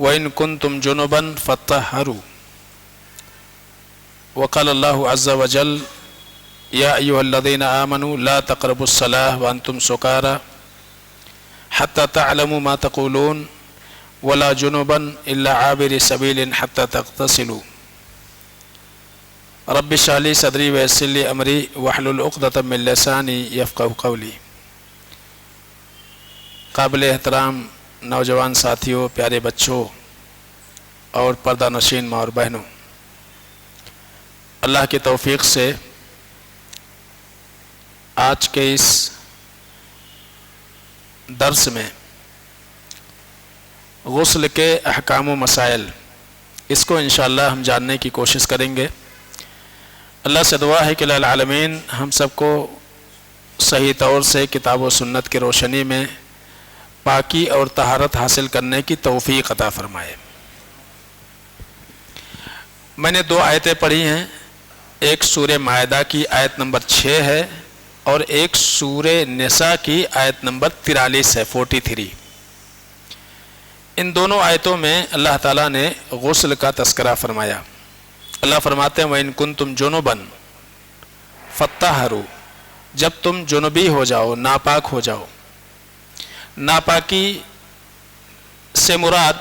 وَإِن كُنتُمْ جُنُبًا فَطَّهَّرُوا وقال اللہ عز وجل یا ایھا الذین آمنوا لا تقربوا الصلاة وانتم سکارى حتى تعلموا ما تقولون ولا جنبا الا عابر سبیل حتى تغتسلوا رب اشرح لي صدری ویسر لي امری واحلل عقدۃ من لسانی یفقہوا قولی۔ قابل احترام نوجوان ساتھیوں، پیارے بچوں اور پردہ نشین ماں اور بہنوں، اللہ کی توفیق سے آج کے اس درس میں غسل کے احکام و مسائل اس کو انشاءاللہ ہم جاننے کی کوشش کریں گے۔ اللہ سے دعا ہے کہ الہ العالمین ہم سب کو صحیح طور سے کتاب و سنت کی روشنی میں پاکی اور طہارت حاصل کرنے کی توفیق عطا فرمائے۔ میں نے 2 آیتیں پڑھی ہیں، ایک سورہ مائدہ کی آیت نمبر 6 ہے اور ایک سورہ نساء کی آیت نمبر 43 ہے 43۔ ان دونوں آیتوں میں اللہ تعالیٰ نے غسل کا تذکرہ فرمایا۔ اللہ فرماتے ہیں وَإِن كُنتُمْ جُنُبًا فَطَّهَّرُوا، جب تم جنبی ہو جاؤ، ناپاک ہو جاؤ۔ ناپاکی سے مراد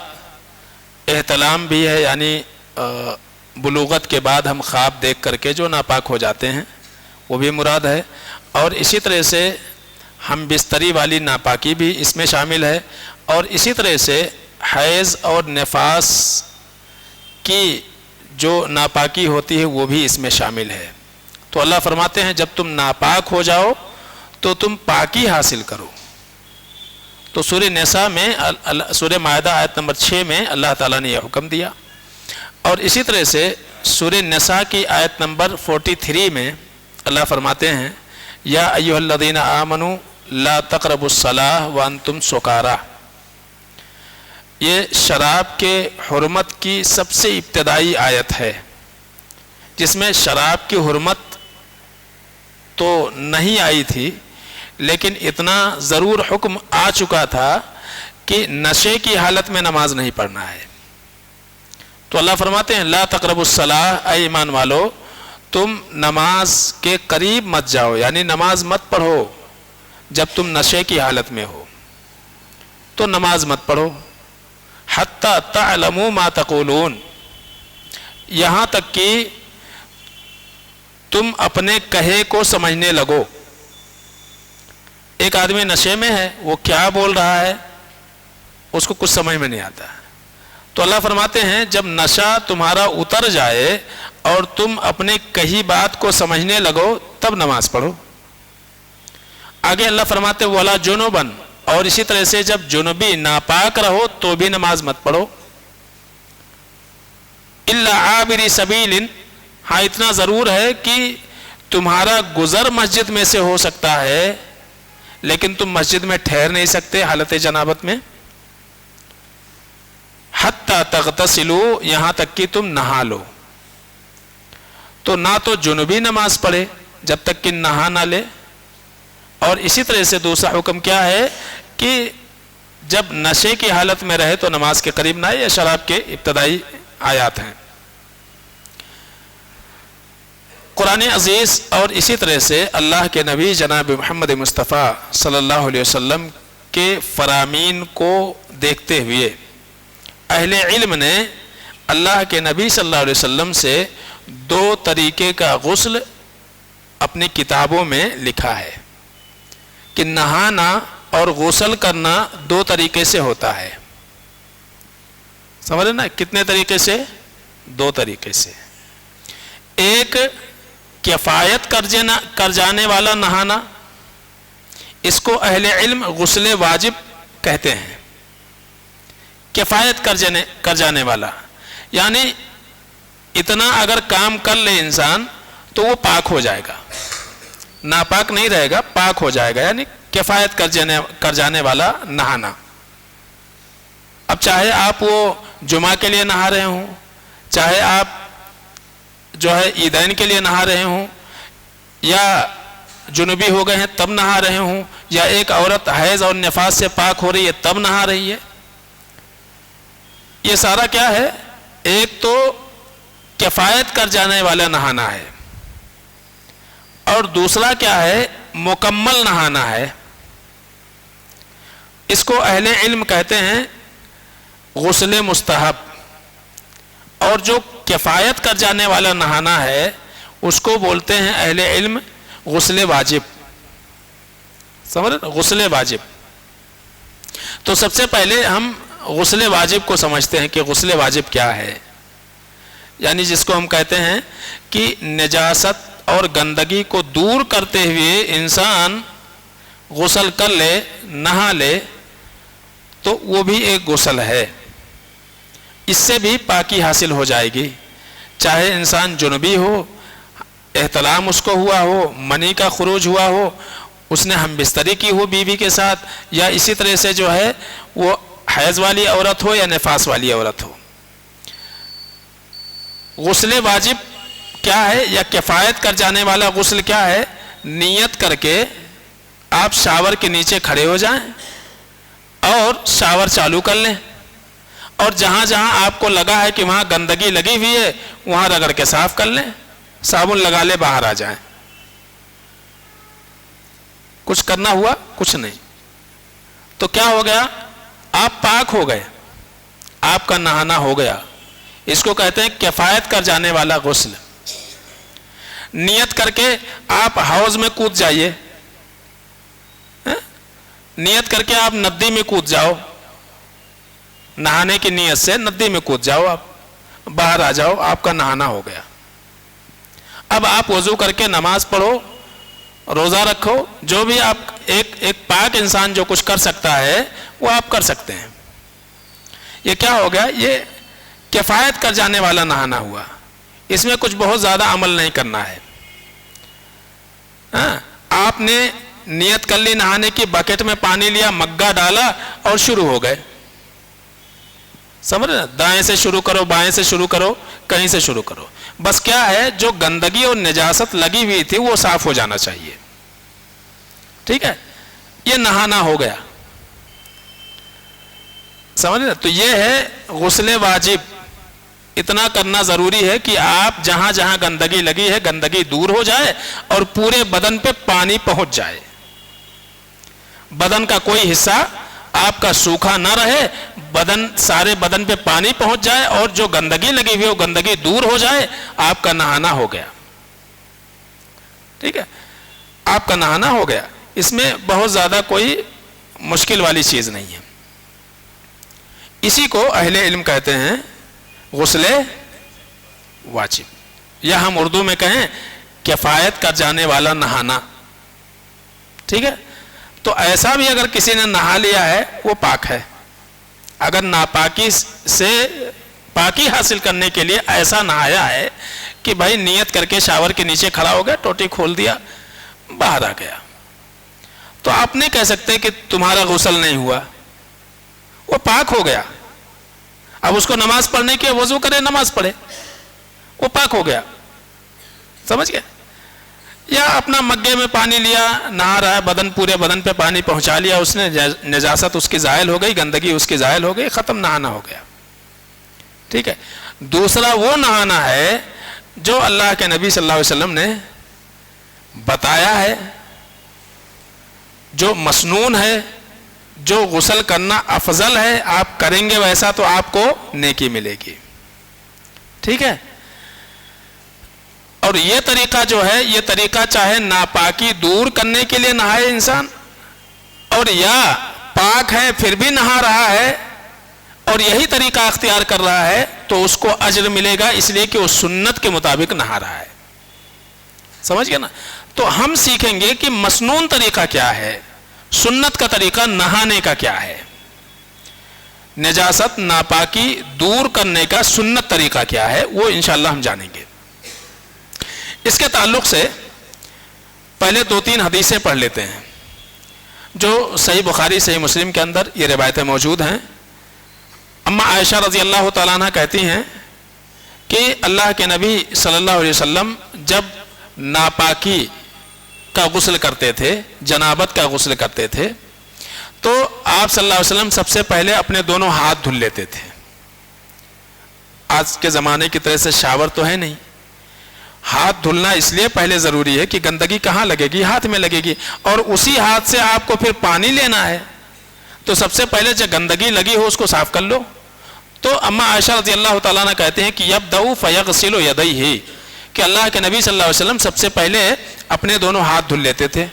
احتلام بھی ہے، یعنی بلوغت کے بعد ہم خواب دیکھ کر کے جو ناپاک ہو جاتے ہیں وہ بھی مراد ہے، اور اسی طرح سے ہم بستری والی ناپاکی بھی اس میں شامل ہے، اور اسی طرح سے حیض اور نفاس کی جو ناپاکی ہوتی ہے وہ بھی اس میں شامل ہے۔ تو اللہ فرماتے ہیں جب تم ناپاک ہو جاؤ تو تم پاکی حاصل کرو۔ تو سورہ نساء میں سورہ مائدہ آیت نمبر 6 میں اللہ تعالیٰ نے یہ حکم دیا، اور اسی طرح سے سورہ نساء کی آیت نمبر 43 میں اللہ فرماتے ہیں یا ایھا الذین آمنوا لا تقربوا الصلاة وانتم سکارى۔ یہ شراب کے حرمت کی سب سے ابتدائی آیت ہے، جس میں شراب کی حرمت تو نہیں آئی تھی، لیکن اتنا ضرور حکم آ چکا تھا کہ نشے کی حالت میں نماز نہیں پڑھنا ہے۔ تو اللہ فرماتے ہیں لا تقربوا الصلاة، اے ایمان والو تم نماز کے قریب مت جاؤ، یعنی نماز مت پڑھو جب تم نشے کی حالت میں ہو، تو نماز مت پڑھو حتی تعلموا ما تقولون، یہاں تک کہ تم اپنے کہے کو سمجھنے لگو۔ ایک آدمی نشے میں ہے، وہ کیا بول رہا ہے اس کو کچھ سمجھ میں نہیں آتا، تو اللہ فرماتے ہیں جب نشہ تمہارا اتر جائے اور تم اپنے کہی بات کو سمجھنے لگو تب نماز پڑھو۔ آگے اللہ فرماتے ولا جنبا، اور اسی طرح سے جب جنبی ناپاک رہو تو بھی نماز مت پڑھو۔ الا عابر سبیل، ہاں اتنا ضرور ہے کہ تمہارا گزر مسجد میں سے ہو سکتا ہے لیکن تم مسجد میں ٹھہر نہیں سکتے حالت جنابت میں۔ حتی تغتسلوا، یہاں تک کہ تم نہا لو۔ تو نہ تو جنوبی نماز پڑھے جب تک کہ نہا نہ لے، اور اسی طرح سے دوسرا حکم کیا ہے کہ جب نشے کی حالت میں رہے تو نماز کے قریب نہ آئے۔ یہ شراب کے ابتدائی آیات ہیں۔ قرآن عزیز اور اسی طرح سے اللہ کے نبی جناب محمد مصطفیٰ صلی اللہ علیہ وسلم کے فرامین کو دیکھتے ہوئے اہل علم نے اللہ کے نبی صلی اللہ علیہ وسلم سے 2 طریقے کا غسل اپنی کتابوں میں لکھا ہے کہ نہانا اور غسل کرنا 2 طریقے سے ہوتا ہے۔ سمجھ رہے نا کتنے طریقے سے؟ 2 طریقے سے۔ ایک کفایت کر جانے والا نہانا، اس کو اہل علم غسل واجب کہتے ہیں۔ کفایت کر جانے والا یعنی اتنا اگر کام کر لے انسان تو وہ پاک ہو جائے گا، ناپاک نہیں رہے گا، پاک ہو جائے گا، یعنی کفایت کر جانے والا نہانا۔ اب چاہے آپ وہ جمعہ کے لیے نہا رہے ہوں، چاہے آپ جو ہے عیدین کے لیے نہا رہے ہوں، یا جنوبی ہو گئے ہیں تب نہا رہے ہوں، یا ایک عورت حیض اور نفاس سے پاک ہو رہی ہے تب نہا رہی ہے، یہ سارا کیا ہے؟ ایک تو کفایت کر جانے والا نہانا ہے، اور دوسرا کیا ہے؟ مکمل نہانا ہے۔ اس کو اہل علم کہتے ہیں غسل مستحب، اور جو کفایت کر جانے والا نہانا ہے اس کو بولتے ہیں اہل علم غسل واجب۔ سمجھ رہے؟ غسل واجب۔ تو سب سے پہلے ہم غسل واجب کو سمجھتے ہیں کہ غسل واجب کیا ہے، یعنی جس کو ہم کہتے ہیں کہ نجاست اور گندگی کو دور کرتے ہوئے انسان غسل کر لے، نہا لے، تو وہ بھی ایک غسل ہے، اس سے بھی پاکی حاصل ہو جائے گی، چاہے انسان جنبی ہو، احتلام اس کو ہوا ہو، منی کا خروج ہوا ہو، اس نے ہم بستری کی ہو بیوی کے ساتھ، یا اسی طرح سے جو ہے وہ حیض والی عورت ہو یا نفاس والی عورت ہو۔ غسل واجب کیا ہے یا کفایت کر جانے والا غسل کیا ہے؟ نیت کر کے آپ شاور کے نیچے کھڑے ہو جائیں اور شاور چالو کر لیں، اور جہاں جہاں آپ کو لگا ہے کہ وہاں گندگی لگی ہوئی ہے وہاں رگڑ کے صاف کر لیں، صابن لگا لے، باہر آ جائیں۔ کچھ کرنا ہوا؟ کچھ نہیں۔ تو کیا ہو گیا؟ آپ پاک ہو گئے، آپ کا نہانا ہو گیا۔ اس کو کہتے ہیں کفایت کر جانے والا غسل۔ نیت کر کے آپ حوض میں کود جائیے، نیت کر کے آپ ندی میں کود جاؤ، نہانے کی نیت سے ندی میں کود جاؤ، آپ باہر آ جاؤ، آپ کا نہانا ہو گیا۔ اب آپ وضو کر کے نماز پڑھو، روزہ رکھو، جو بھی آپ ایک پاک انسان جو کچھ کر سکتا ہے وہ آپ کر سکتے ہیں۔ یہ کیا ہو گیا؟ یہ کفایت کر جانے والا نہانا ہوا، اس میں کچھ بہت زیادہ عمل نہیں کرنا ہے۔ آپ نے نیت کر لی نہانے کی، بکٹ میں پانی لیا، مگا ڈالا اور شروع ہو گئے۔ سمجھ رہے؟ دائیں سے شروع کرو، بائیں سے شروع کرو، کہیں سے شروع کرو، بس کیا ہے جو گندگی اور نجاست لگی ہوئی تھی وہ صاف ہو جانا چاہیے۔ ٹھیک ہے؟ یہ نہانا ہو گیا۔ سمجھ رہے؟ تو یہ ہے غسل واجب۔ اتنا کرنا ضروری ہے کہ آپ جہاں جہاں گندگی لگی ہے گندگی دور ہو جائے اور پورے بدن پہ پانی پہنچ جائے، بدن کا کوئی حصہ آپ کا سوکھا نہ رہے، سارے بدن پہ پانی پہنچ جائے اور جو گندگی لگی ہوئی وہ گندگی دور ہو جائے، آپ کا نہانا ہو گیا۔ ٹھیک ہے؟ آپ کا نہانا ہو گیا، اس میں بہت زیادہ کوئی مشکل والی چیز نہیں ہے۔ اسی کو اہل علم کہتے ہیں غسل واجب، یا ہم اردو میں کہیں کفایت کر جانے والا نہانا۔ ٹھیک ہے؟ تو ایسا بھی اگر کسی نے نہا لیا ہے وہ پاک ہے، اگر ناپاکی سے پاکی حاصل کرنے کے لیے ایسا نہایا ہے کہ بھائی نیت کر کے شاور کے نیچے کھڑا ہو گیا، ٹوٹی کھول دیا، باہر آ گیا، تو آپ نہیں کہہ سکتے کہ تمہارا غسل نہیں ہوا، وہ پاک ہو گیا۔ اب اس کو نماز پڑھنے کے وضو کرے، نماز پڑھے، وہ پاک ہو گیا۔ سمجھ گئے؟ یا اپنا مگے میں پانی لیا، نہا رہا ہے، پورے بدن پہ پانی پہنچا لیا اس نے، نجاست اس کی زائل ہو گئی، گندگی اس کی زائل ہو گئی، ختم، نہانا ہو گیا۔ ٹھیک ہے؟ دوسرا وہ نہانا ہے جو اللہ کے نبی صلی اللہ علیہ وسلم نے بتایا ہے، جو مسنون ہے، جو غسل کرنا افضل ہے، آپ کریں گے ویسا تو آپ کو نیکی ملے گی۔ ٹھیک ہے؟ اور یہ طریقہ جو ہے، یہ طریقہ چاہے ناپاکی دور کرنے کے لیے نہائے انسان، اور یا پاک ہے پھر بھی نہا رہا ہے اور یہی طریقہ اختیار کر رہا ہے، تو اس کو اجر ملے گا، اس لیے کہ وہ سنت کے مطابق نہا رہا ہے۔ سمجھ گئے نا؟ تو ہم سیکھیں گے کہ مسنون طریقہ کیا ہے، سنت کا طریقہ نہانے کا کیا ہے، نجاست ناپاکی دور کرنے کا سنت طریقہ کیا ہے، وہ انشاءاللہ ہم جانیں گے۔ اس کے تعلق سے پہلے 2-3 حدیثیں پڑھ لیتے ہیں جو صحیح بخاری صحیح مسلم کے اندر یہ روایتیں موجود ہیں۔ اما عائشہ رضی اللہ تعالیٰ عنہ کہتی ہیں کہ اللہ کے نبی صلی اللہ علیہ وسلم جب ناپاکی کا غسل کرتے تھے، جنابت کا غسل کرتے تھے، تو آپ صلی اللہ علیہ وسلم سب سے پہلے اپنے دونوں ہاتھ دھل لیتے تھے۔ آج کے زمانے کی طرح سے شاور تو ہے نہیں. ہاتھ دھلنا اس لیے پہلے ضروری ہے کہ گندگی کہاں لگے گی؟ ہاتھ میں لگے گی، اور اسی ہاتھ سے آپ کو پھر پانی لینا ہے، تو سب سے پہلے جو گندگی لگی ہو اس کو صاف کر لو. تو اما عائشہ رضی اللہ تعالیٰ عنہ کہتے ہیں کہ یبدأ فیغسل یدیہ، کہ اللہ کے نبی صلی اللہ علیہ وسلم سب سے پہلے اپنے دونوں ہاتھ دھل لیتے تھے.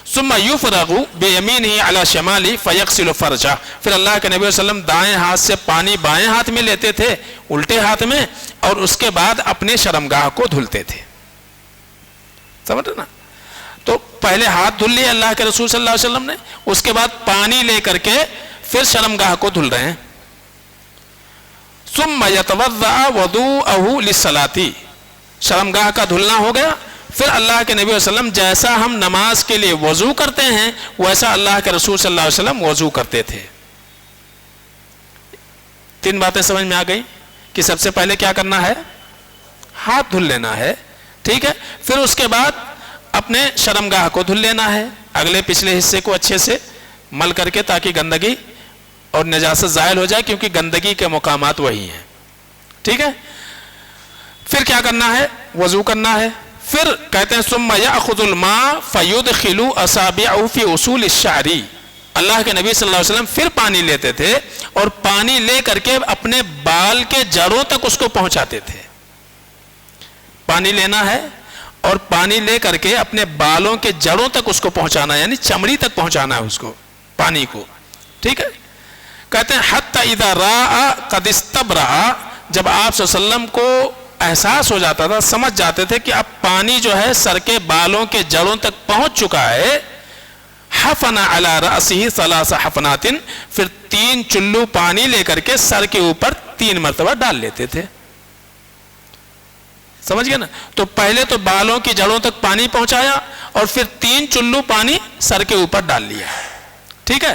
ثم یفرغ بیمینہ علی شمالہ فیغسل فرجہ، پھر اللہ کے نبی صلی اللہ علیہ وسلم دائیں ہاتھ سے پانی بائیں ہاتھ میں لیتے تھے، الٹے ہاتھ میں، اور اس کے بعد اپنے شرمگاہ کو دھلتے تھے. سمجھ نا؟ تو پہلے ہاتھ دھل لیے اللہ کے رسول صلی اللہ علیہ وسلم نے، اس کے بعد پانی لے کر کے پھر شرمگاہ کو دھل رہے ہیں. ثم یتوضأ وضوءہ للصلاۃ، شرمگاہ کا دھلنا ہو گیا، پھر اللہ کے نبی صلی اللہ علیہ وسلم جیسا ہم نماز کے لیے وضو کرتے ہیں ویسا اللہ کے رسول صلی اللہ علیہ وسلم وضو کرتے تھے. 3 باتیں سمجھ میں آ گئی کہ سب سے پہلے کیا کرنا ہے؟ ہاتھ دھل لینا ہے، ٹھیک ہے. پھر اس کے بعد اپنے شرمگاہ کو دھل لینا ہے، اگلے پچھلے حصے کو اچھے سے مل کر کے، تاکہ گندگی اور نجاست زائل ہو جائے، کیونکہ گندگی کے مقامات وہی ہیں، ٹھیک ہے. پھر کیا کرنا ہے؟ وضو کرنا ہے. پھر کہتے ہیں ثم یأخذ الماء فیدخل اصابعہ فی اصول الشعر، اللہ کے نبی صلی اللہ علیہ وسلم پھر پانی لیتے تھے اور پانی لے کر کے اپنے بال کے جڑوں تک اس کو پہنچاتے تھے. پانی لینا ہے اور پانی لے کر کے اپنے بالوں کے جڑوں تک اس کو پہنچانا ہے، یعنی چمڑی تک پہنچانا ہے اس کو، پانی کو، ٹھیک ہے. کہتے ہیں حتی اذا راء قد استبرأ، جب آپ صلی اللہ علیہ وسلم کو احساس ہو جاتا تھا، سمجھ جاتے تھے کہ اب پانی جو ہے سر کے بالوں کے جڑوں تک پہنچ چکا ہے، حفن علی رأسہ 3 حفنات، پھر 3 چلو پانی لے کر کے سر کے اوپر 3 مرتبہ ڈال لیتے تھے. سمجھ گئے نا؟ تو پہلے تو بالوں کی جڑوں تک پانی پہنچایا اور پھر 3 چلو پانی سر کے اوپر ڈال لیا، ٹھیک ہے.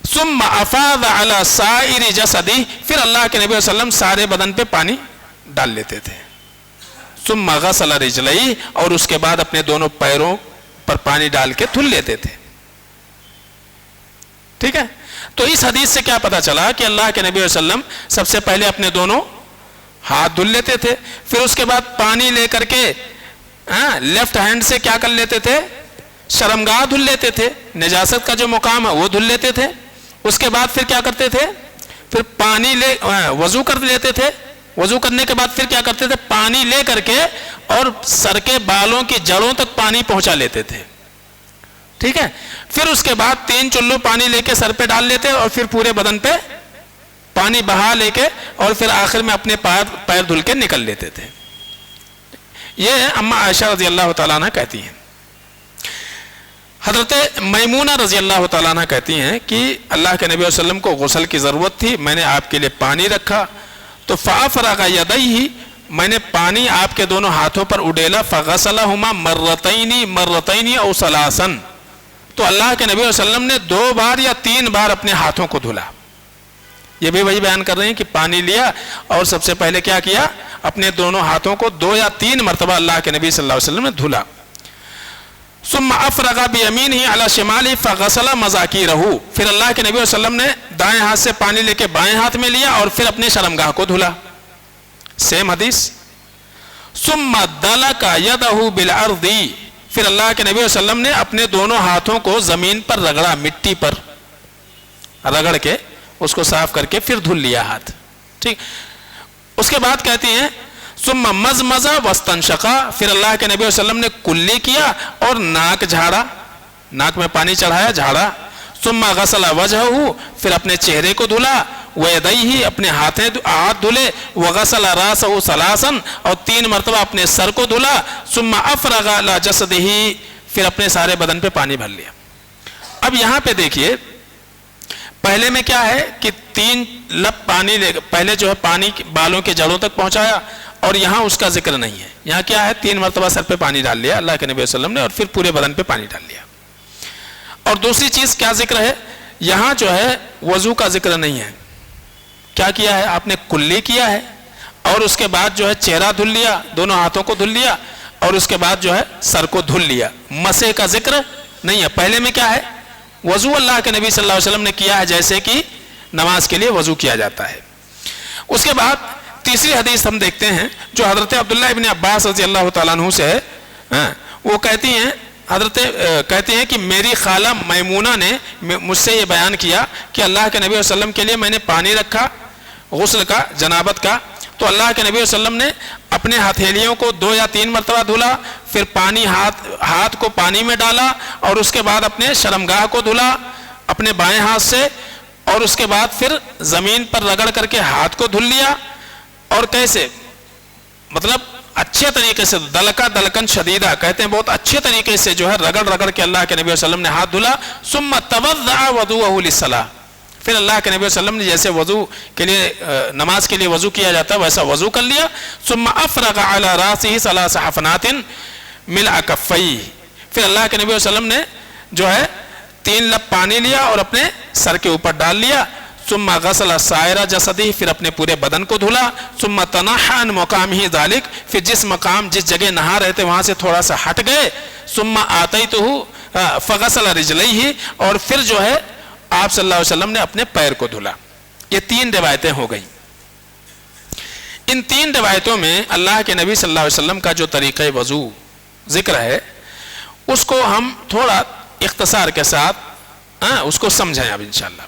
ثم افاض علی سائر جسدہ، پھر اللہ کے نبی صلی اللہ علیہ وسلم سارے بدن پہ پانی ڈال لیتے تھے. ثم غسل رجلہ، اور اس کے بعد اپنے دونوں پیروں پر پانی ڈال کے دھل لیتے تھے، ٹھیک ہے. تو اس حدیث سے کیا پتا چلا کہ اللہ کے نبی صلی اللہ علیہ وسلم سب سے پہلے اپنے دونوں ہاتھ دھل لیتے تھے، پھر اس کے بعد پانی لے کر کے لیفٹ ہینڈ سے کیا کر لیتے تھے؟ شرمگاہ دھل لیتے تھے، نجاست کا جو مقام ہے وہ دھل لیتے تھے. اس کے بعد پھر کیا کرتے تھے؟ پھر پانی لے وضو کر لیتے تھے. وضو کرنے کے بعد پھر کیا کرتے تھے؟ پانی لے کر کے اور سر کے بالوں کی جڑوں تک پانی پہنچا لیتے تھے، ٹھیک ہے. پھر اس کے بعد 3 چلو پانی لے کے سر پہ ڈال لیتے اور پھر پورے بدن پہ پانی بہا لے کے اور پھر آخر میں اپنے پیر دھل کے نکل لیتے تھے. یہ اما عائشہ رضی اللہ تعالیٰ عنہ کہتی ہیں. حضرت میمونہ رضی اللہ تعالیٰ عنہ کہتی ہیں کہ اللہ کے نبی صلی اللہ علیہ وسلم کو غسل کی ضرورت تھی، میں نے آپ کے لیے پانی رکھا تو فافرغ یدیہ، میں نے پانی آپ کے دونوں ہاتھوں پر اڈیلا، فغسلہما مرتین او ثلاثا، تو اللہ کے نبی صلی اللہ علیہ وسلم نے 2 بار یا 3 بار اپنے ہاتھوں کو دھلا. یہ بھی وہی بیان کر رہے ہیں کہ پانی لیا اور سب سے پہلے کیا کیا؟ اپنے دونوں ہاتھوں کو 2 یا 3 مرتبہ اللہ کے نبی صلی اللہ علیہ وسلم نے دھلا. ثم افرغ بیمینہ علی شمالہ فغسل مذاکیرہ، پھر اللہ کے نبی صلی اللہ علیہ وسلم نے دائیں ہاتھ سے پانی لے کے بائیں ہاتھ میں لیا اور پھر اپنے شرمگاہ کو دھلا. سیم حدیث. ثم دلک یدہ بالارض، پھر اللہ کے نبی صلی اللہ علیہ وسلم نے اپنے دونوں ہاتھوں کو زمین پر رگڑا، مٹی پر رگڑ کے اس کو صاف کر کے پھر دھل لیا ہاتھ، ٹھیک. اس کے بعد کہتی ہیں ثم مزمز واستنشق، پھر اللہ کے نبی صلی اللہ علیہ وسلم نے کلی کیا اور ناک جھاڑا، ناک میں پانی چڑھایا، جھاڑا. ثم غسل وجهہ، پھر اپنے چہرے کو دھلا، ویدیہ، اپنے ہاتھ دھلے، وغسل راسہ ثلاثا، اور 3 مرتبہ اپنے سر کو دھلا. ثم افرغ علی جسدہ، پھر اپنے سارے بدن پہ پانی بھر لیا. اب یہاں پہ دیکھیے پہلے میں کیا ہے کہ 3 لپ پانی لے، پہلے جو ہے پانی بالوں کے جڑوں تک پہنچایا، اور یہاں اس کا ذکر نہیں ہے. یہاں کیا ہے؟ 3 مرتبہ سر پہ پانی ڈال لیا اللہ کے نبی صلی اللہ علیہ وسلم نے، اور پھر پورے بدن پہ پانی ڈال لیا. اور دوسری چیز کیا ذکر ہے؟ یہاں جو ہے وضو کا ذکر نہیں ہے. کیا کیا ہے؟ آپ نے کلی کیا ہے اور اس کے بعد جو ہے چہرہ دھل لیا، دونوں ہاتھوں کو دھل لیا، اور اس کے بعد جو ہے سر کو دھل لیا. مسح کا ذکر نہیں ہے. پہلے میں کیا ہے؟ وضو اللہ کے نبی صلی اللہ علیہ وسلم نے کیا ہے جیسے کہ نماز کے لیے وضو کیا جاتا ہے. اس کے بعد تیسری حدیث ہم دیکھتے ہیں جو حضرت عبداللہ ابن عباس رضی اللہ تعالیٰ عنہ سے ہے. وہ کہتی ہیں کہتے ہیں کہ میری خالہ میمونہ نے مجھ سے یہ بیان کیا کہ اللہ کے نبی صلی اللہ علیہ وسلم کے لیے میں نے پانی رکھا غسل کا، جنابت کا، تو اللہ کے نبی صلی اللہ علیہ وسلم نے اپنے ہتھیلیوں کو 2 یا 3 مرتبہ دھلا، پھر پانی ہاتھ کو پانی میں ڈالا، اور اس کے بعد اپنے شرمگاہ کو دھلا اپنے بائیں ہاتھ سے، اور اس کے بعد پھر زمین پر رگڑ کر کے ہاتھ کو دھل لیا. اور کیسے؟ مطلب اچھے طریقے سے، دلکن شدیدہ، کہتے ہیں بہت اچھے طریقے سے جو ہے رگڑ کے اللہ کے نبی صلی اللہ علیہ وسلم نے ہاتھ دھلا. ثم توضأ وضوءه للصلاة، پھر اللہ کے نبی صلی اللہ علیہ وسلم نے جیسے وضو کے لیے نماز کے لیے وضو کیا جاتا ہے ویسا وضو کر لیا. ثم افرغ على راسه 3 حفنات ملء كفيه، پھر اللہ کے نبی صلی اللہ علیہ وسلم نے جو ہے 3 لب پانی لیا اور اپنے سر کے اوپر ڈال لیا. ثم غسل سائر جسدہ، پھر اپنے پورے بدن کو دھلا. ثم تنحى عن مقامه ذلك، پھر جس جگہ نہا رہے تھے وہاں سے تھوڑا سا ہٹ گئے. ثم آتیته فغسل رجليه، اور پھر جو ہے آپ صلی اللہ علیہ وسلم نے اپنے پیر کو دھلا. یہ 3 روایتیں ہو گئیں. ان 3 روایتوں میں اللہ کے نبی صلی اللہ علیہ وسلم کا جو طریقہ وضو ذکر ہے اس کو ہم تھوڑا اختصار کے ساتھ اس کو سمجھیں اب انشاءاللہ.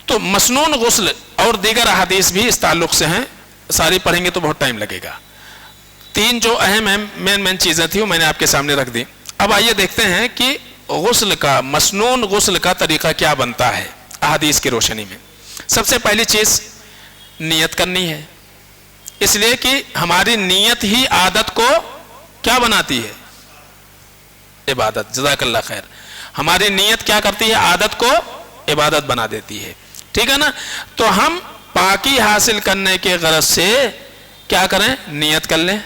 تو مسنون غسل اور دیگر احادیث بھی اس تعلق سے ہیں، ساری پڑھیں گے تو بہت ٹائم لگے گا. 3 جو اہم مین چیزیں تھیں وہ میں نے آپ کے سامنے رکھ دی. اب آئیے دیکھتے ہیں کہ غسل کا، مسنون غسل کا طریقہ کیا بنتا ہے احادیث کی روشنی میں. سب سے پہلی چیز نیت کرنی ہے، اس لیے کہ ہماری نیت ہی عادت کو کیا بناتی ہے؟ عبادت. جزاک اللہ خیر. ہماری نیت کیا کرتی ہے؟ عادت کو عبادت بنا دیتی ہے. ٹھیک ہے نا؟ تو ہم پاکی حاصل کرنے کے غرض سے کیا کریں؟ نیت کر لیں.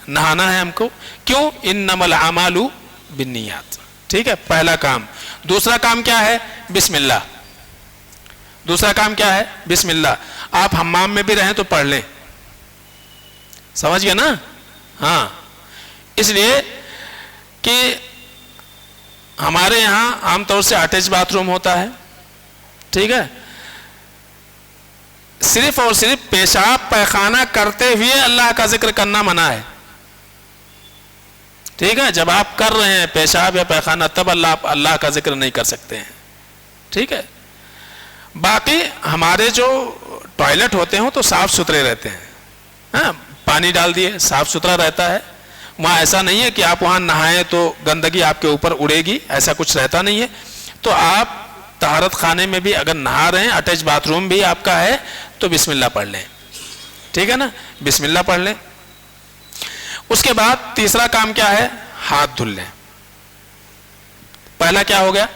نہانا ہے ہم کو. کیوں؟ انما الاعمال بالنیات. ٹھیک ہے، پہلا کام. دوسرا کام کیا ہے؟ بسم اللہ. دوسرا کام کیا ہے؟ بسم اللہ. آپ حمام میں بھی رہیں تو پڑھ لیں. سمجھ گئے نا؟ ہاں، اس لیے کہ ہمارے یہاں عام طور سے اٹیچ باتھ روم ہوتا ہے. ٹھیک ہے، صرف اور صرف پیشاب پیخانہ کرتے ہوئے اللہ کا ذکر کرنا منع ہے. ٹھیک ہے، جب آپ کر رہے ہیں پیشاب یا پیخانہ تب اللہ کا ذکر نہیں کر سکتے ہیں. ٹھیک ہے، باقی ہمارے جو ٹوائلٹ ہوتے ہیں تو صاف ستھرے رہتے ہیں. ہاں، پانی ڈال دیے صاف ستھرا رہتا ہے. وہاں ایسا نہیں ہے کہ آپ وہاں نہائیں تو گندگی آپ کے اوپر اڑے گی، ایسا کچھ رہتا نہیں ہے. تو آپ طہارت خانے میں بھی اگر نہا رہے ہیں، اٹیچ باتھ روم بھی آپ کا ہے تو بسم اللہ پڑھ لیں. ٹھیک ہے نا؟ بسم اللہ پڑھ لیں. اس کے بعد تیسرا کام کیا ہے؟ ہاتھ دھل لیں. پہلا کیا ہو گیا؟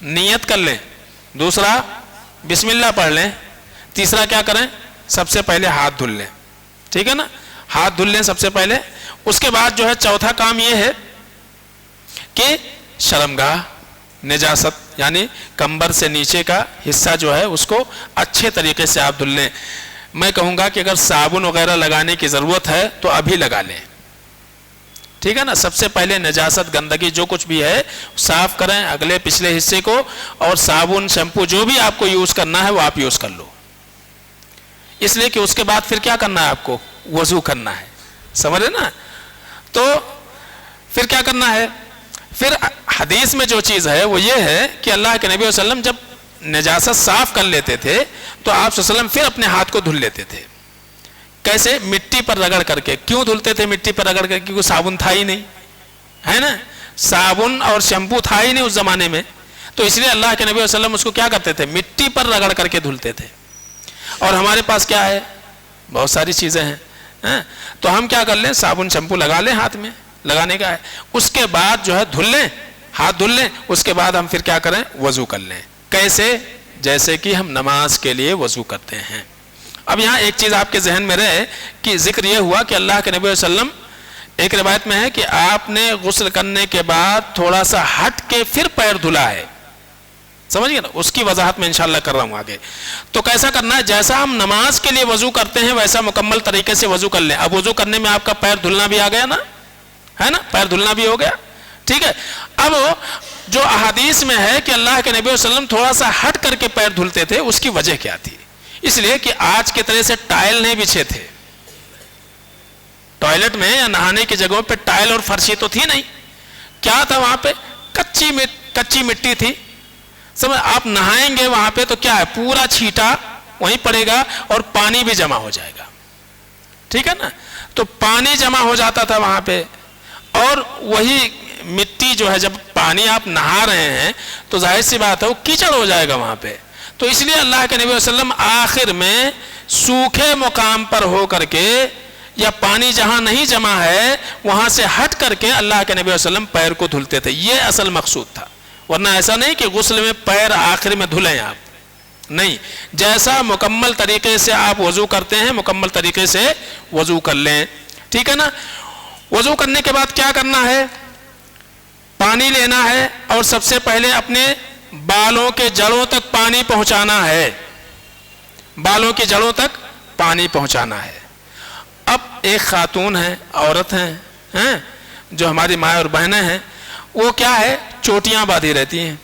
نیت کر لیں. دوسرا بسم اللہ پڑھ لیں. تیسرا کیا کریں؟ سب سے پہلے ہاتھ دھل لیں. ٹھیک ہے نا؟ ہاتھ دھل لیں سب سے پہلے. اس کے بعد جو ہے چوتھا کام یہ ہے کہ شرمگاہ، نجاست یعنی کمبر سے نیچے کا حصہ جو ہے اس کو اچھے طریقے سے آپ دھل لیں. میں کہوں گا کہ اگر صابن وغیرہ لگانے کی ضرورت ہے تو ابھی لگا لیں. ٹھیک ہے نا؟ سب سے پہلے نجاست، گندگی جو کچھ بھی ہے صاف کریں اگلے پچھلے حصے کو، اور صابن، شیمپو جو بھی آپ کو یوز کرنا ہے وہ آپ یوز کر لو. اس لیے کہ اس کے بعد پھر کیا کرنا ہے؟ آپ کو وضو کرنا ہے. سمجھے نا؟ تو پھر کیا کرنا ہے؟ پھر حدیث میں جو چیز ہے وہ یہ ہے کہ اللہ کے نبی صلی اللہ علیہ وسلم جب نجاست صاف کر لیتے تھے تو آپ صلی اللہ علیہ وسلم پھر اپنے ہاتھ کو دھل لیتے تھے. کیسے؟ مٹی پر رگڑ کر کے. کیوں دھلتے تھے مٹی پر رگڑ کر کے؟ کیونکہ صابن تھا ہی نہیں، ہے نا؟ صابن اور شیمپو تھا ہی نہیں اس زمانے میں، تو اس لیے اللہ کے نبی صلی اللہ علیہ وسلم اس کو کیا کرتے تھے؟ مٹی پر رگڑ کر کے دھلتے تھے. اور ہمارے پاس کیا ہے؟ بہت ساری چیزیں ہیں. تو ہم کیا کر لیں؟ صابن شیمپو لگا لیں، ہاتھ میں لگانے کا ہے. اس کے بعد جو ہے دھل لیں، ہاتھ دھل لیں. اس کے بعد ہم پھر کیا کریں؟ وضو کر لیں. کیسے؟ جیسے کہ ہم نماز کے لیے وضو کرتے ہیں. اب یہاں ایک چیز آپ کے ذہن میں رہے کہ ذکر یہ ہوا کہ اللہ کے نبی صلی اللہ علیہ وسلم، ایک روایت میں ہے کہ آپ نے غسل کرنے کے بعد تھوڑا سا ہٹ کے پھر پیر دھلا ہے. سمجھ گئے نا؟ اس کی وضاحت میں انشاءاللہ کر رہا ہوں آگے. تو کیسا کرنا ہے؟ جیسا ہم نماز کے لیے وضو کرتے ہیں ویسا مکمل طریقے سے وضو کر لیں. اب وضو کرنے میں آپ کا پیر دھلنا بھی آ گیا نا، ہے نا؟ پیر دھلنا بھی ہو گیا. ٹھیک ہے. اب جو احادیث میں ہے کہ اللہ کے نبی صلی اللہ علیہ وسلم تھوڑا سا ہٹ کر کے پیر دھلتے تھے، اس کی وجہ کیا تھی؟ اس لیے کہ آج کے طرح سے ٹائل نہیں بچھے تھے ٹوائلٹ میں یا نہانے کی جگہوں پہ، ٹائل اور فرشی تو تھی نہیں. کیا تھا وہاں پہ؟ کچی مٹی تھی. سمجھ، آپ نہائیں گے وہاں پہ تو کیا ہے، پورا چھیٹا وہیں پڑے گا اور پانی بھی جمع ہو جائے گا. ٹھیک ہے نا؟ تو پانی جمع ہو جاتا تھا وہاں پہ، اور وہی مٹی جو ہے جب پانی آپ نہا رہے ہیں تو ظاہر سی بات ہے وہ کیچڑ ہو جائے گا وہاں پہ. تو اس لیے اللہ کے نبی صلی اللہ علیہ وسلم آخر میں سوکھے مقام پر ہو کر کے، یا پانی جہاں نہیں جمع ہے وہاں سے ہٹ کر کے اللہ کے نبی صلی اللہ علیہ وسلم پیر کو دھلتے تھے. یہ اصل مقصود تھا. ورنہ ایسا نہیں کہ غسل میں پیر آخر میں دھلیں آپ، نہیں، جیسا مکمل طریقے سے آپ وضو کرتے ہیں مکمل طریقے سے وضو کر لیں. ٹھیک ہے نا؟ وضو کرنے کے بعد کیا کرنا ہے؟ پانی لینا ہے اور سب سے پہلے اپنے بالوں کے جڑوں تک پانی پہنچانا ہے. بالوں کی جڑوں تک پانی پہنچانا ہے. اب ایک خاتون ہے، عورت ہیں جو ہماری مائیں اور بہنیں ہیں، وہ کیا ہے، چوٹیاں باندھی رہتی ہیں،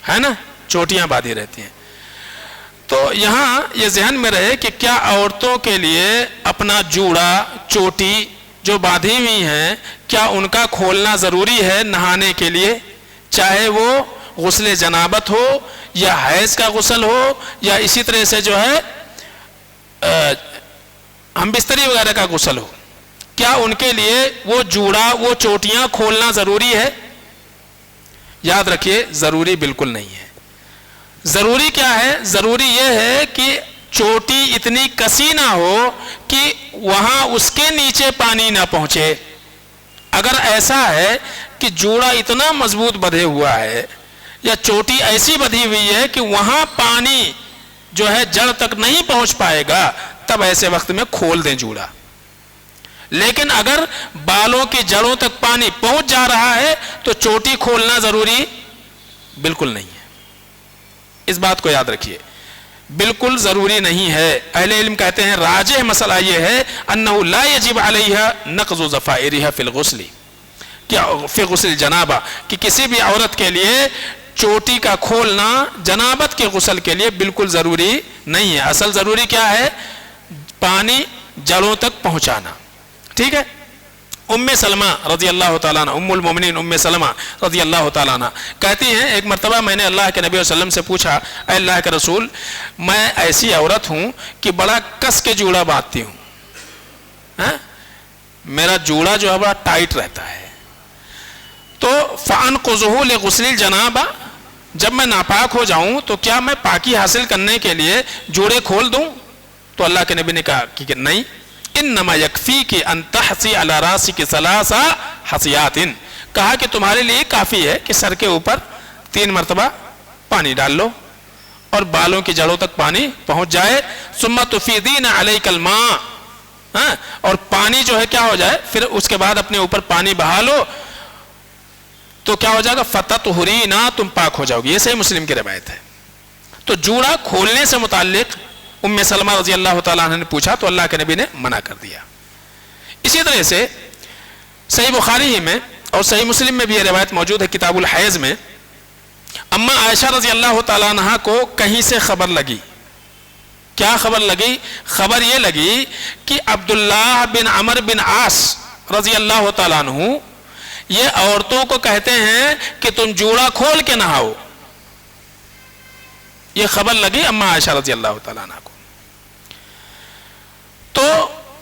ہے نا، چوٹیاں باندھی رہتی ہیں. تو یہاں یہ ذہن میں رہے کہ کیا عورتوں کے لیے اپنا جوڑا چوٹی جو باندھی ہوئی ہیں، کیا ان کا کھولنا ضروری ہے نہانے کے لیے؟ چاہے وہ غسل جنابت ہو یا حیض کا غسل ہو یا اسی طرح سے جو ہے ہم بستری وغیرہ کا غسل ہو، کیا ان کے لیے وہ جوڑا وہ چوٹیاں کھولنا ضروری ہے؟ یاد رکھیے، ضروری بالکل نہیں ہے. ضروری کیا ہے؟ ضروری یہ ہے کہ چوٹی اتنی کسی نہ ہو کہ وہاں اس کے نیچے پانی نہ پہنچے. اگر ایسا ہے کہ جوڑا اتنا مضبوط بدھے ہوا ہے یا چوٹی ایسی بدھی ہوئی ہے کہ وہاں پانی جو ہے جڑ تک نہیں پہنچ پائے گا، تب ایسے وقت میں کھول دیں جوڑا. لیکن اگر بالوں کی جڑوں تک پانی پہنچ جا رہا ہے تو چوٹی کھولنا ضروری بالکل نہیں ہے. اس بات کو یاد رکھیے، بالکل ضروری نہیں ہے. اہل علم کہتے ہیں راجح مسئلہ یہ ہے انه لا يجب عليها نقض ظفائرها في الغسل، کیا فی غسل جنابہ، کہ کسی بھی عورت کے لیے چوٹی کا کھولنا جنابت کے غسل کے لیے بالکل ضروری نہیں ہے. اصل ضروری کیا ہے؟ پانی جڑوں تک پہنچانا. ٹھیک ہے؟ ام سلمہ رضی اللہ تعالیٰ عنہ، ام المومنین ام سلمہ رضی اللہ تعالیٰ عنہ کہتی ہیں ایک مرتبہ میں نے اللہ کے نبی صلی اللہ علیہ وسلم سے پوچھا، اے اللہ کے رسول، میں ایسی عورت ہوں کہ بڑا کس کے جوڑا باندھتی ہوں، میرا جوڑا جو ہے بڑا ٹائٹ رہتا ہے، تو فَأَنْقُضُهُ لِغُسْلِ الْجَنَابَةِ، جب میں ناپاک ہو جاؤں تو کیا میں پاکی حاصل کرنے کے لیے جوڑے کھول دوں؟ تو اللہ کے نبی نے کہا کہ نہیں، انما یکفیک ان تحسی علی راسک ثلاث حسیات، کہا کہ تمہارے لیے کافی ہے کہ سر کے اوپر 3 مرتبہ پانی ڈال لو اور بالوں کی جڑوں تک پانی پہنچ جائے. ثم تفیدین علیک الماء، اور پانی جو ہے کیا ہو جائے، پھر اس کے بعد اپنے اوپر پانی بہا لو تو کیا ہو جائے گا، فتطہرینا، تم پاک ہو جاؤ گی. یہ صحیح مسلم کی روایت ہے. تو جوڑا کھولنے سے متعلق ام سلمہ رضی اللہ تعالیٰ عنہ نے پوچھا تو اللہ کے نبی نے منع کر دیا. اسی طرح سے صحیح بخاری ہی میں اور صحیح مسلم میں بھی یہ روایت موجود ہے کتاب الحیض میں، اما عائشہ رضی اللہ تعالیٰ عنہ کو کہیں سے خبر لگی. کیا خبر لگی؟ خبر یہ لگی کہ عبداللہ بن عمر بن عاص رضی اللہ تعالیٰ عنہ یہ عورتوں کو کہتے ہیں کہ تم جوڑا کھول کے نہاؤ. یہ خبر لگی اما عائشہ رضی اللہ تعالیٰ عنہ کو. تو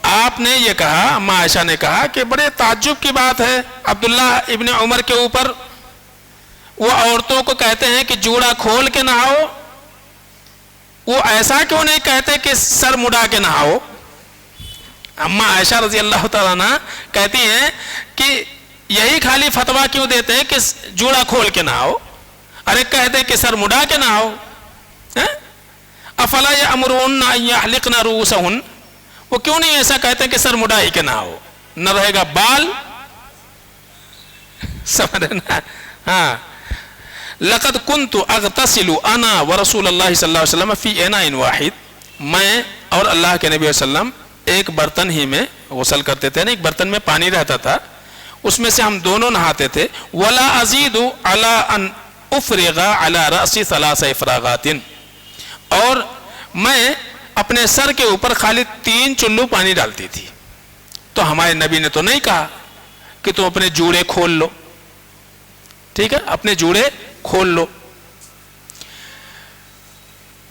آپ نے یہ کہا، اما عائشہ نے کہا کہ بڑے تعجب کی بات ہے، عبداللہ ابن عمر کے اوپر وہ عورتوں کو کہتے ہیں کہ جوڑا کھول کے نہاؤ، وہ ایسا کیوں نہیں کہتے کہ سر مڑا کے نہاؤ؟ اما عائشہ رضی اللہ تعالیٰ عنہ کہتی ہیں کہ یہی خالی فتویٰ کیوں دیتے ہیں کہ جوڑا کھول کے نہاؤ، ارے کہتے کہ سر مڑا کے نہاؤ. افلا یأمرون ان یحلقن رؤوسہن، وہ کیوں نہیں ایسا کہتے کہ سر مڑائی کے نہاؤ، نہ رہے گا بال. سمجھنا؟ ہاں. لقد كنت اغتسل انا ورسول اللہ صلی اللہ علیہ وسلم فی اناء واحد، میں اور اللہ کے نبی صلی اللہ علیہ وسلم ایک برتن ہی میں غسل کرتے تھے، ایک برتن میں پانی رہتا تھا، اس میں سے ہم دونوں نہاتے تھے. ولا ازید علی ان افرغ علی رأسی 3 افراغات، اور میں اپنے سر کے اوپر خالی 3 چلو پانی ڈالتی تھی. تو ہمارے نبی نے تو نہیں کہا کہ تم اپنے جوڑے کھول لو, ٹھیک ہے, اپنے جوڑے کھول لو.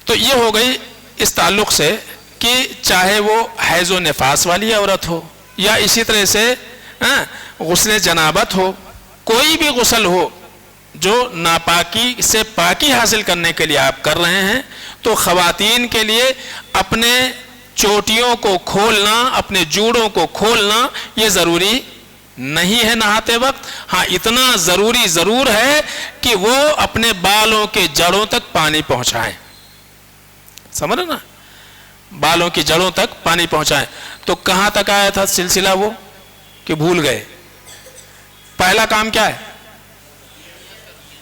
تو یہ ہو گئی اس تعلق سے کہ چاہے وہ حیض و نفاس والی عورت ہو یا اسی طرح سے غسل جنابت ہو, کوئی بھی غسل ہو جو ناپاکی سے پاکی حاصل کرنے کے لیے آپ کر رہے ہیں, تو خواتین کے لیے اپنے چوٹیوں کو کھولنا, اپنے جوڑوں کو کھولنا یہ ضروری نہیں ہے نہاتے وقت. ہاں اتنا ضروری ضرور ہے کہ وہ اپنے بالوں کے جڑوں تک پانی پہنچائیں. سمجھ رہے نا, بالوں کی جڑوں تک پانی پہنچائیں. تو کہاں تک آیا تھا سلسلہ وہ کہ بھول گئے. پہلا کام کیا ہے؟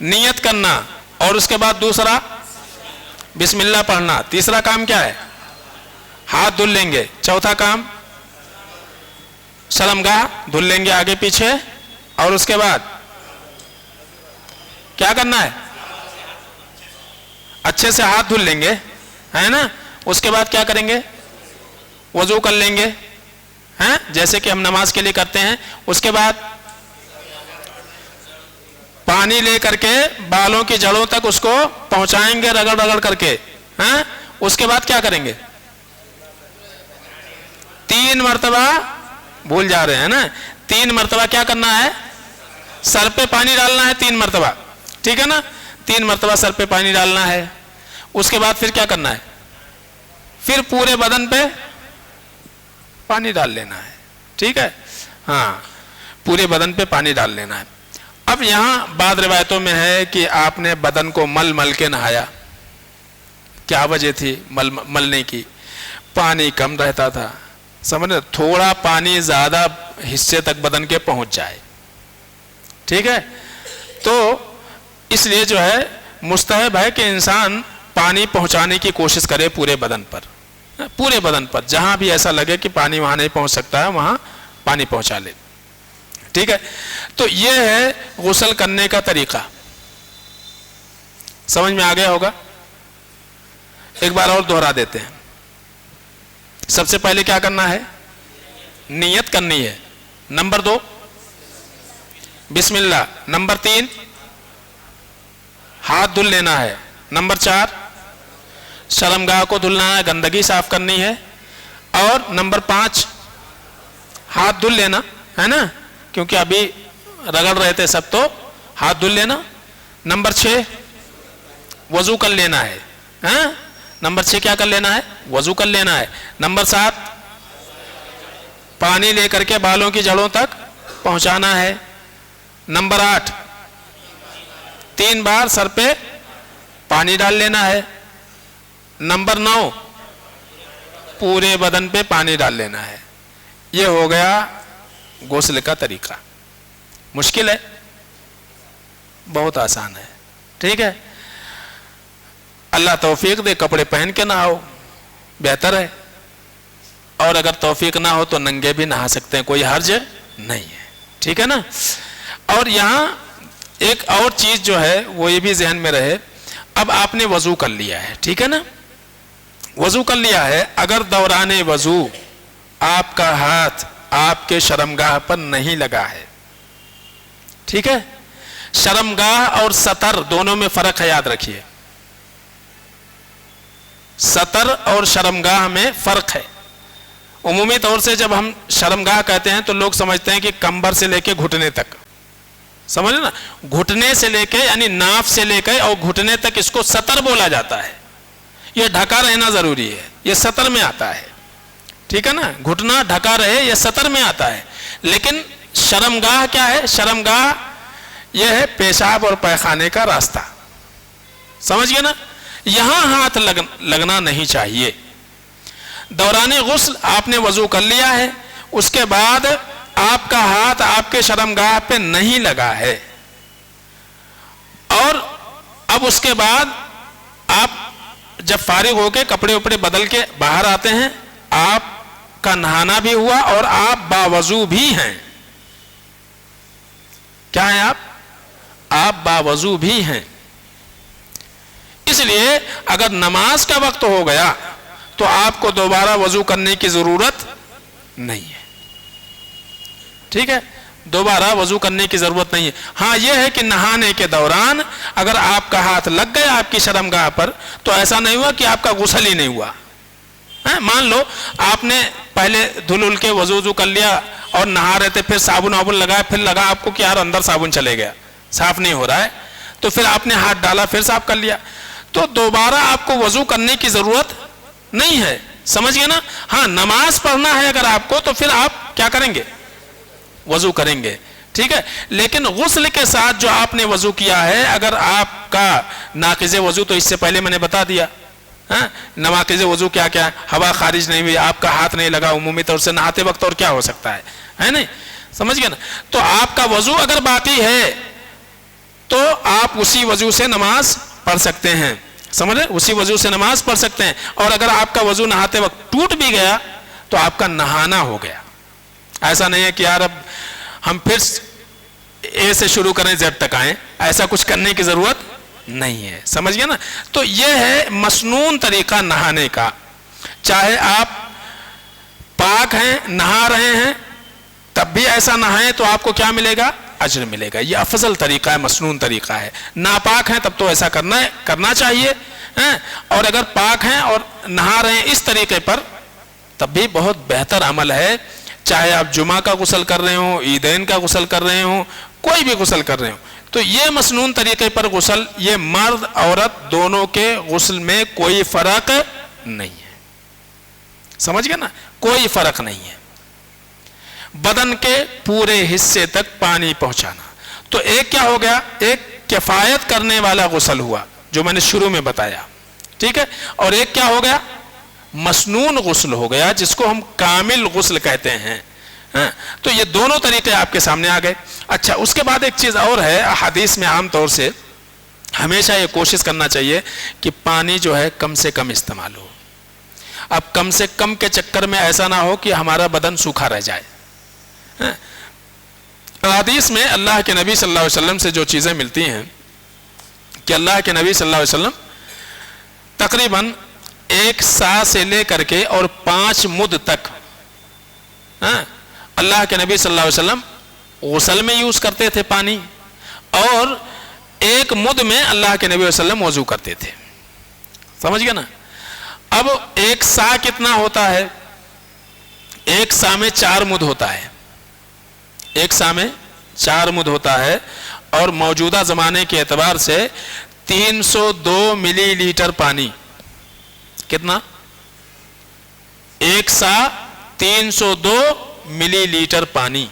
نیت کرنا, اور اس کے بعد دوسرا بسم اللہ پڑھنا. تیسرا کام کیا ہے؟ ہاتھ دھل لیں گے. چوتھا کام شرمگاہ دھل لیں گے آگے پیچھے, اور اس کے بعد کیا کرنا ہے؟ اچھے سے ہاتھ دھل لیں گے, ہے نا. اس کے بعد کیا کریں گے؟ وضو کر لیں گے, ہیں جیسے کہ ہم نماز کے لیے کرتے ہیں. اس کے بعد پانی لے کر کے بالوں کی جڑوں تک اس کو پہنچائیں گے رگڑ رگڑ کر کے, ہیں. اس کے بعد کیا کریں گے؟ 3 مرتبہ بھول جا رہے ہیں نا, 3 مرتبہ کیا کرنا ہے؟ سر پہ پانی ڈالنا ہے 3 مرتبہ, ٹھیک ہے نا. 3 مرتبہ سر پہ پانی ڈالنا ہے. اس کے بعد پھر کیا کرنا ہے؟ پھر پورے بدن پہ پانی ڈال لینا ہے, ٹھیک ہے. ہاں, پورے بدن پہ پانی ڈال لینا ہے. اب یہاں بعض روایتوں میں ہے کہ آپ نے بدن کو مل مل کے نہایا. کیا وجہ تھی ملنے کی؟ پانی کم رہتا تھا, سمجھ, تھوڑا پانی زیادہ حصے تک بدن کے پہنچ جائے, ٹھیک ہے. تو اس لیے جو ہے مستحب ہے کہ انسان پانی پہنچانے کی کوشش کرے پورے بدن پر, پورے بدن پر جہاں بھی ایسا لگے کہ پانی وہاں نہیں پہنچ سکتا ہے وہاں پانی پہنچا لے, ٹھیک ہے. تو یہ ہے غسل کرنے کا طریقہ. سمجھ میں آ گیا ہوگا. ایک بار اور دوہرا دیتے ہیں. سب سے پہلے کیا کرنا ہے؟ نیت کرنی ہے. نمبر 2 بسم اللہ. نمبر 3 ہاتھ دھل لینا ہے. نمبر 4 شرمگاہ کو دھلنا ہے, گندگی صاف کرنی ہے. اور نمبر 5 ہاتھ دھل لینا ہے نا, کیونکہ ابھی رگڑ رہے تھے سب, تو ہاتھ دھل لینا. نمبر 6 وضو کر لینا ہے. نمبر 6 کیا کر لینا ہے؟ وضو کر لینا ہے. نمبر 7 پانی لے کر کے بالوں کی جڑوں تک پہنچانا ہے. نمبر 8 3 بار سر پہ پانی ڈال لینا ہے. نمبر 9 پورے بدن پہ پانی ڈال لینا ہے. یہ ہو گیا غسل کا طریقہ. مشکل ہے؟ بہت آسان ہے, ٹھیک ہے. اللہ توفیق دے کپڑے پہن کے نہاؤ, بہتر ہے. اور اگر توفیق نہ ہو تو ننگے بھی نہا سکتے ہیں, کوئی حرج نہیں ہے, ٹھیک ہے نا. اور یہاں ایک اور چیز جو ہے وہ یہ بھی ذہن میں رہے. اب آپ نے وضو کر لیا ہے, ٹھیک ہے نا, وضو کر لیا ہے. اگر دوران وضو آپ کا ہاتھ آپ کے شرمگاہ پر نہیں لگا ہے, ٹھیک ہے. شرمگاہ اور سطر دونوں میں فرق ہے, یاد رکھیے. سطر اور شرمگاہ میں فرق ہے. عمومی طور سے جب ہم شرمگاہ کہتے ہیں تو لوگ سمجھتے ہیں کہ کمبر سے لے کے گھٹنے تک, سمجھے نا, گھٹنے سے لے کے یعنی ناف سے لے کے اور گھٹنے تک اس کو سطر بولا جاتا ہے. یہ ڈھکا رہنا ضروری ہے, یہ سطر میں آتا ہے, ٹھیک ہے نا. گھٹنا ڈھکا رہے یہ سطر میں آتا ہے. لیکن شرمگاہ کیا ہے؟ شرمگاہ یہ ہے پیشاب اور پیخانے کا راستہ, سمجھ گئے نا. یہاں ہاتھ لگنا نہیں چاہیے. دوران غسل آپ نے وضو کر لیا ہے, اس کے بعد آپ کا ہاتھ آپ کے شرمگاہ پہ نہیں لگا ہے, اور اب اس کے بعد آپ جب فارغ ہو کے کپڑے وپڑے بدل کے باہر آتے ہیں, آپ کا نہانا بھی ہوا اور آپ باوضو بھی ہیں. کیا ہیں آپ باوضو بھی ہیں. اس لیے اگر نماز کا وقت ہو گیا تو آپ کو دوبارہ وضو کرنے کی ضرورت نہیں ہے. ٹھیک ہے, دوبارہ وضو کرنے کی ضرورت نہیں ہے. ہاں یہ ہے کہ نہانے کے دوران اگر آپ کا ہاتھ لگ گیا آپ کی شرمگاہ پر تو ایسا نہیں ہوا کہ آپ کا غسل ہی نہیں ہوا. مان لو آپ نے پہلے دھل کے وضو کر لیا اور نہا رہے تھے, پھر صابن وابن لگایا, پھر لگا آپ کو کہ یار اندر صابن چلے گیا, صاف نہیں ہو رہا ہے, تو پھر آپ نے ہاتھ ڈالا پھر صاف کر لیا, تو دوبارہ آپ کو وضو کرنے کی ضرورت نہیں ہے. سمجھ گئے نا. ہاں نماز پڑھنا ہے اگر آپ کو تو پھر آپ کیا کریں گے, وضو کریں گے. ٹھیک ہے, لیکن غسل کے ساتھ جو آپ نے وضو کیا ہے, اگر آپ کا ناقض وضو تو اس سے پہلے میں نے بتا دیا, نواقض وضو کیا کیا, ہوا خارج نہیں ہوئی, آپ کا ہاتھ نہیں لگا عمومی طور سے نہاتے وقت, اور کیا ہو سکتا ہے نہیں. سمجھ گئے نا. تو آپ کا وضو اگر باقی ہے تو آپ اسی وضو سے نماز پڑھ سکتے ہیں. سمجھ رہے, اسی وضو سے نماز پڑھ سکتے ہیں. اور اگر آپ کا وضو نہاتے وقت ٹوٹ بھی گیا تو آپ کا نہانا ہو گیا. ایسا نہیں ہے کہ یار اب ہم پھر اے سے شروع کریں زیڈ تک آئیں, ایسا کچھ کرنے کی ضرورت نہیں ہے. سمجھ گئے نا. تو یہ ہے مسنون طریقہ نہانے کا. چاہے آپ پاک ہیں, نہا رہے ہیں, تب بھی ایسا نہائیں تو آپ کو کیا ملے گا, اجر ملے گا. یہ افضل طریقہ ہے, مسنون طریقہ ہے. ناپاک ہیں تب تو ایسا کرنا چاہیے, اور اگر پاک ہیں اور نہا رہے ہیں اس طریقے پر تب بھی بہت بہتر عمل ہے. چاہے آپ جمعہ کا غسل کر رہے ہوں, عیدین کا غسل کر رہے ہوں, کوئی بھی غسل کر رہے ہوں, تو یہ مسنون طریقے پر غسل, یہ مرد عورت دونوں کے غسل میں کوئی فرق نہیں ہے. سمجھ گئے نا, کوئی فرق نہیں ہے. بدن کے پورے حصے تک پانی پہنچانا. تو ایک کیا ہو گیا, ایک کفایت کرنے والا غسل ہوا جو میں نے شروع میں بتایا. ٹھیک ہے, اور ایک کیا ہو گیا, مسنون غسل ہو گیا جس کو ہم کامل غسل کہتے ہیں. تو یہ دونوں طریقے آپ کے سامنے آ گئے. اچھا, اس کے بعد ایک چیز اور ہے, حدیث میں عام طور سے ہمیشہ یہ کوشش کرنا چاہیے کہ پانی جو ہے کم سے کم استعمال ہو. اب کم سے کم کے چکر میں ایسا نہ ہو کہ ہمارا بدن سوکھا رہ جائے. حدیث میں اللہ کے نبی صلی اللہ علیہ وسلم سے جو چیزیں ملتی ہیں کہ اللہ کے نبی صلی اللہ علیہ وسلم تقریباً 1 سا سے لے کر کے اور 5 مد تک اللہ کے نبی صلی اللہ علیہ وسلم غسل میں یوز کرتے تھے پانی, اور 1 مد میں اللہ کے نبی صلی اللہ علیہ وسلم وضو کرتے تھے. سمجھ گئے نا. اب 1 سا کتنا ہوتا ہے, 1 سا میں 4 مد ہوتا ہے. 1 سا میں 4 مد ہوتا ہے, اور موجودہ زمانے کے اعتبار سے 302 ملی لیٹر پانی. کتنا, 1 سا 302 ملی لیٹر پانی,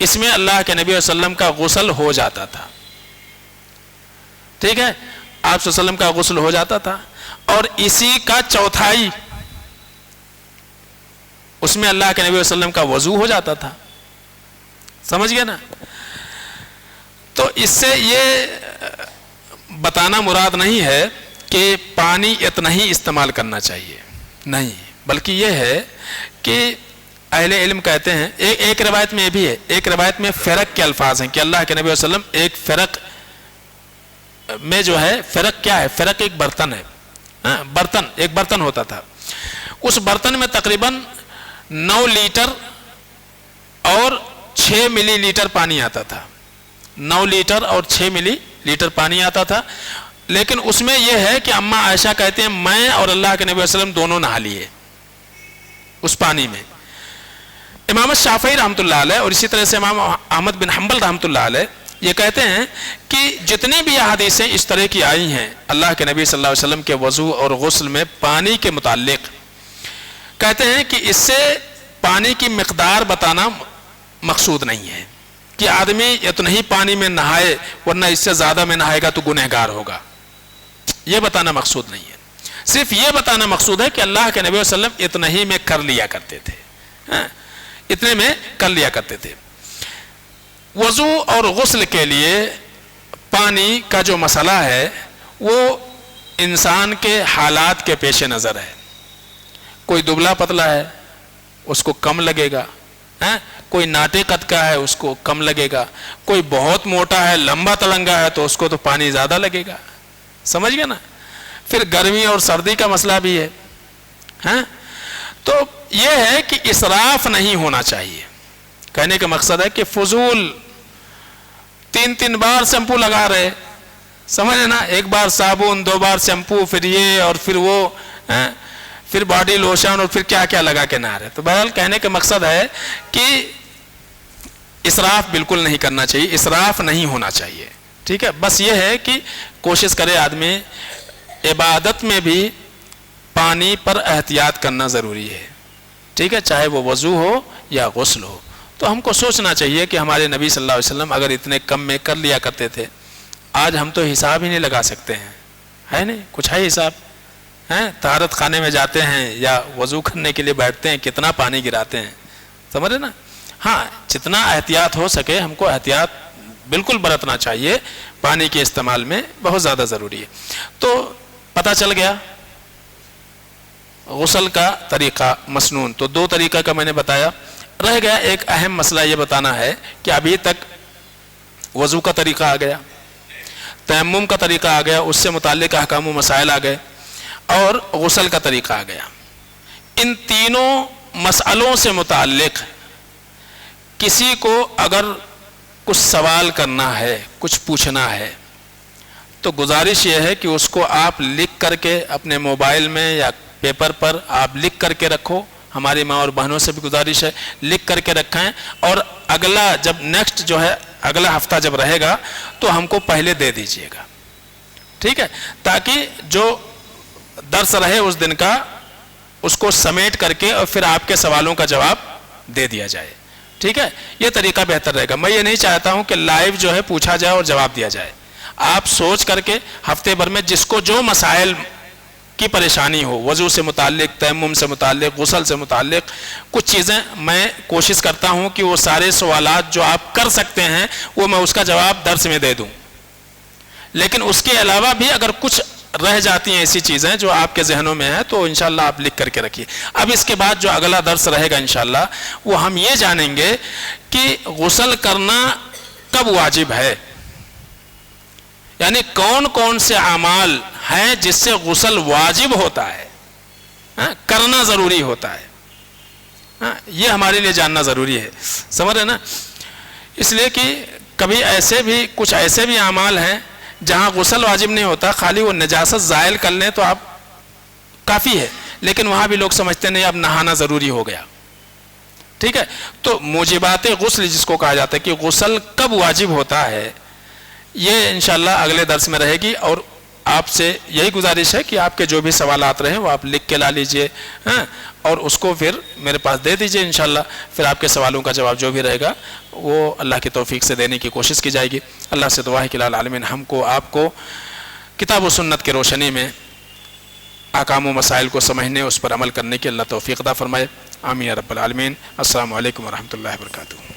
اس میں اللہ کے نبی صلی اللہ علیہ وسلم کا غسل ہو جاتا تھا. ٹھیک ہے, آپ صلی اللہ علیہ وسلم کا غسل ہو جاتا تھا, اور اسی کا چوتھائی اس میں اللہ کے نبی صلی اللہ علیہ وسلم کا وضو ہو جاتا تھا. سمجھ گئے نا. تو اس سے یہ بتانا مراد نہیں ہے کہ پانی اتنا ہی استعمال کرنا چاہیے, نہیں, بلکہ یہ ہے کہ اہل علم کہتے ہیں, ایک روایت میں یہ بھی ہے, ایک روایت میں فرق کے الفاظ ہیں کہ اللہ کے نبی صلی اللہ علیہ وسلم ایک فرق میں جو ہے, فرق کیا ہے, فرق ایک برتن ہے, برتن, ایک برتن ہوتا تھا, اس برتن میں تقریباً 9 لیٹر اور 6 ملی لیٹر پانی آتا تھا. 9 لیٹر اور 6 ملی لیٹر پانی آتا تھا. لیکن اس میں یہ ہے کہ اماں عائشہ کہتے ہیں میں اور اللہ کے نبی صلی اللہ علیہ وسلم دونوں نہا لیے اس پانی میں. امام شافعی رحمۃ اللہ علیہ اور اسی طرح سے امام احمد بن حنبل رحمۃ اللہ علیہ یہ کہتے ہیں کہ جتنی بھی احادیثیں اس طرح کی آئی ہیں اللہ کے نبی صلی اللہ علیہ وسلم کے وضو اور غسل میں پانی کے متعلق, کہتے ہیں کہ اس سے پانی کی مقدار بتانا مقصود نہیں ہے کہ آدمی اتنا ہی پانی میں نہائے ورنہ اس سے زیادہ میں نہائے گا تو گنہگار ہوگا, یہ بتانا مقصود نہیں ہے. صرف یہ بتانا مقصود ہے کہ اللہ کے نبی صلی اللہ علیہ وسلم اتنا ہی میں کر لیا کرتے تھے, اتنے میں کر لیا کرتے تھے. وضو اور غسل کے لیے پانی کا جو مسئلہ ہے وہ انسان کے حالات کے پیش نظر ہے. کوئی دبلا پتلا ہے اس کو کم لگے گا, کوئی ناٹے قد کا ہے اس کو کم لگے گا, کوئی بہت موٹا ہے لمبا تلنگا ہے تو اس کو تو پانی زیادہ لگے گا. سمجھ گئے نا. پھر گرمی اور سردی کا مسئلہ بھی ہے. ہیں. تو یہ ہے کہ اسراف نہیں ہونا چاہیے. کہنے کا مقصد ہے کہ فضول 3 بار شیمپو لگا رہے, سمجھے نا, 1 بار صابن, 2 بار شیمپو, پھر یہ اور پھر وہ, پھر باڈی لوشن اور پھر کیا کیا لگا کے نہ رہے. تو بہرحال کہنے کا مقصد ہے کہ اسراف بالکل نہیں کرنا چاہیے, اسراف نہیں ہونا چاہیے. ٹھیک ہے, بس یہ ہے کہ کوشش کرے آدمی عبادت میں بھی پانی پر احتیاط کرنا ضروری ہے. ٹھیک ہے, چاہے وہ وضو ہو یا غسل ہو. تو ہم کو سوچنا چاہیے کہ ہمارے نبی صلی اللہ علیہ وسلم اگر اتنے کم میں کر لیا کرتے تھے, آج ہم تو حساب ہی نہیں لگا سکتے ہیں, ہے نہیں, کچھ ہے حساب, ہیں طہارت خانے میں جاتے ہیں یا وضو کرنے کے لیے بیٹھتے ہیں, کتنا پانی گراتے ہیں, سمجھ رہے نا. ہاں, جتنا احتیاط ہو سکے ہم کو احتیاط بالکل برتنا چاہیے, پانی کے استعمال میں بہت زیادہ ضروری ہے. تو پتہ چل گیا غسل کا طریقہ مسنون. تو 2 طریقہ کا میں نے بتایا. رہ گیا ایک اہم مسئلہ یہ بتانا ہے کہ ابھی تک وضو کا طریقہ آ گیا, تیمم کا طریقہ آ گیا, اس سے متعلق احکام و مسائل آ گئے, اور غسل کا طریقہ آ گیا. ان تینوں مسئلوں سے متعلق کسی کو اگر کچھ سوال کرنا ہے, کچھ پوچھنا ہے, تو گزارش یہ ہے کہ اس کو آپ لکھ کر کے اپنے موبائل میں یا پیپر پر آپ لکھ کر کے رکھو. ہماری ماں اور بہنوں سے بھی گزارش ہے لکھ کر کے رکھیں, اور اگلا جب نیکسٹ جو ہے اگلا ہفتہ جب رہے گا تو ہم کو پہلے دے دیجئے گا. ٹھیک ہے, تاکہ جو درس رہے اس دن کا اس کو سمیٹ کر کے اور پھر آپ کے سوالوں کا جواب دے دیا جائے. ٹھیک ہے, یہ طریقہ بہتر رہے گا. میں یہ نہیں چاہتا ہوں کہ لائیو جو ہے پوچھا جائے اور جواب دیا جائے. آپ سوچ کر کے ہفتے بھر میں جس کو جو مسائل کی پریشانی ہو, وضو سے متعلق, تیمم سے متعلق, غسل سے متعلق کچھ چیزیں, میں کوشش کرتا ہوں کہ وہ سارے سوالات جو آپ کر سکتے ہیں وہ میں اس کا جواب درس میں دے دوں. لیکن اس کے علاوہ بھی اگر کچھ رہ جاتی ہیں ایسی چیزیں جو آپ کے ذہنوں میں ہیں تو انشاءاللہ آپ لکھ کر کے رکھیے. اب اس کے بعد جو اگلا درس رہے گا انشاءاللہ وہ ہم یہ جانیں گے کہ غسل کرنا کب واجب ہے, یعنی کون کون سے اعمال ہیں جس سے غسل واجب ہوتا ہے, کرنا ضروری ہوتا ہے. یہ ہمارے لیے جاننا ضروری ہے, سمجھ رہے نا. اس لیے کہ کبھی کچھ ایسے بھی اعمال ہیں جہاں غسل واجب نہیں ہوتا, خالی وہ نجاست زائل کر لیں تو آپ کافی ہے, لیکن وہاں بھی لوگ سمجھتے نہیں اب نہانا ضروری ہو گیا. ٹھیک ہے, تو موجبات غسل جس کو کہا جاتا ہے کہ غسل کب واجب ہوتا ہے, یہ انشاءاللہ اگلے درس میں رہے گی. اور آپ سے یہی گزارش ہے کہ آپ کے جو بھی سوالات رہیں وہ آپ لکھ کے لا لیجئے, اور اس کو پھر میرے پاس دے دیجئے انشاءاللہ. پھر آپ کے سوالوں کا جواب جو بھی رہے گا وہ اللہ کی توفیق سے دینے کی کوشش کی جائے گی. اللہ سے دعا ہے کہ العالمین ہم کو آپ کو کتاب و سنت کے روشنی میں احکام و مسائل کو سمجھنے, اس پر عمل کرنے کی اللہ توفیق عطا فرمائے. آمین یا رب العالمین. السلام علیکم ورحمۃ اللہ وبرکاتہ.